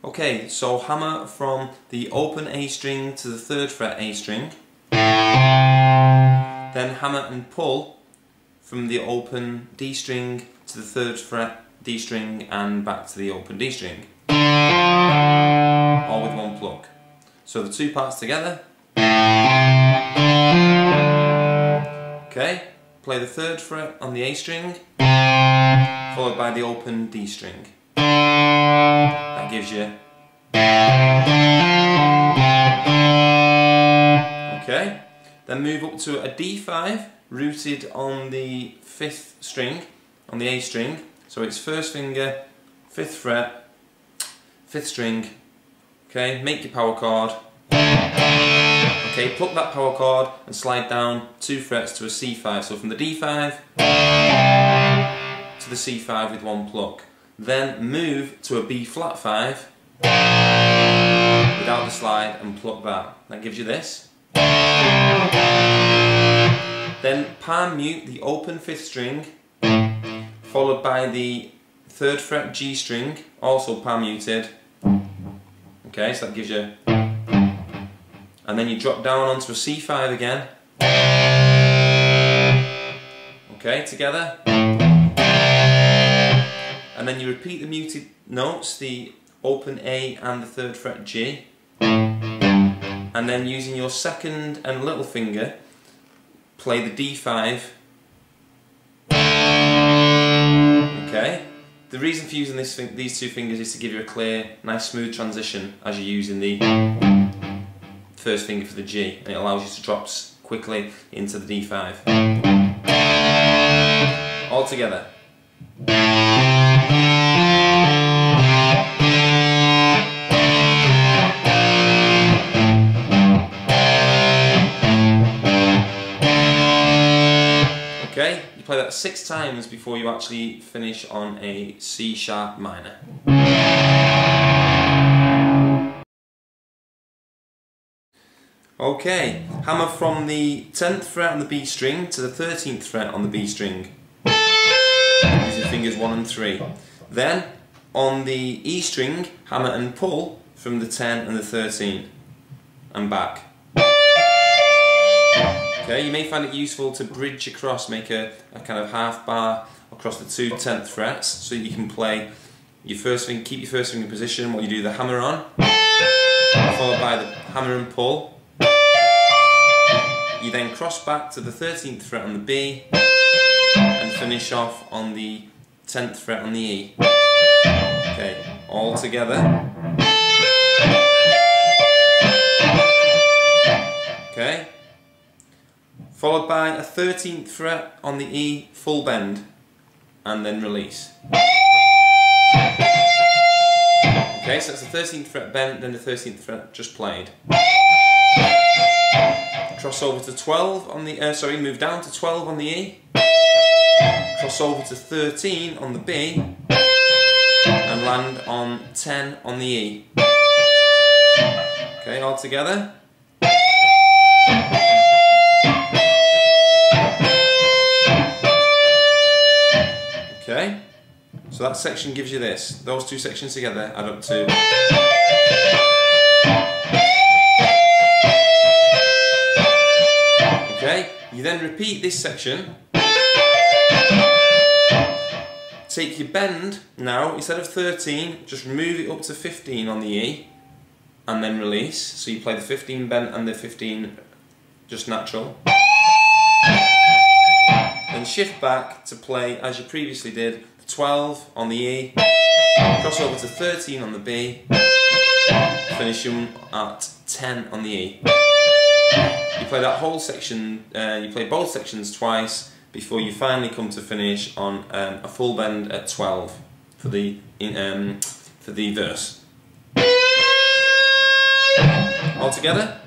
Okay, so hammer from the open A string to the 3rd fret A string, then hammer and pull from the open D string to the 3rd fret D string and back to the open D string, all with one pluck. So the two parts together. Okay, play the 3rd fret on the A string, followed by the open D string. That gives you. Okay, then move up to a D5, rooted on the 5th string, on the A string. So it's 1st finger, 5th fret, 5th string. Okay, make your power chord. Okay, pluck that power chord and slide down 2 frets to a C5. So from the D5 to the C5 with one pluck. Then move to a B flat 5 without the slide and pluck that. That gives you this. Then palm mute the open 5th string, followed by the 3rd fret G string, also palm muted. Okay, so that gives you. And then you drop down onto a C5 again. Okay, together. And then you repeat the muted notes, the open A and the 3rd fret G. And then using your 2nd and little finger, play the D5. Okay. The reason for using these two fingers is to give you a clear, nice smooth transition as you're using the 1st finger for the G, and it allows you to drop quickly into the D5. All together. Okay, you play that 6 times before you actually finish on a C sharp minor. Okay, hammer from the 10th fret on the B string to the 13th fret on the B string, using fingers 1 and 3. Then, on the E string, hammer and pull from the 10 and the 13, and back. Okay, you may find it useful to bridge across, make a kind of half bar across the 2 10th frets, so you can play your 1st finger, keep your 1st finger in position while you do the hammer on, followed by the hammer and pull. You then cross back to the 13th fret on the B and finish off on the 10th fret on the E. Okay, all together. Okay, followed by a 13th fret on the E full bend and then release. Okay, so that's the 13th fret bent, then the 13th fret just played. Cross over to 12 on the, move down to 12 on the E, cross over to 13 on the B, and land on 10 on the E. Okay, all together. Okay, so that section gives you this. Those 2 sections together add up to. Okay, you then repeat this section. Take your bend now, instead of 13, just move it up to 15 on the E, and then release. So you play the 15 bent and the 15 just natural. Then shift back to play as you previously did, 12 on the E, cross over to 13 on the B, finish them at 10 on the E. You play that whole section, you play both sections twice before you finally come to finish on a full bend at 12 for the verse. All together?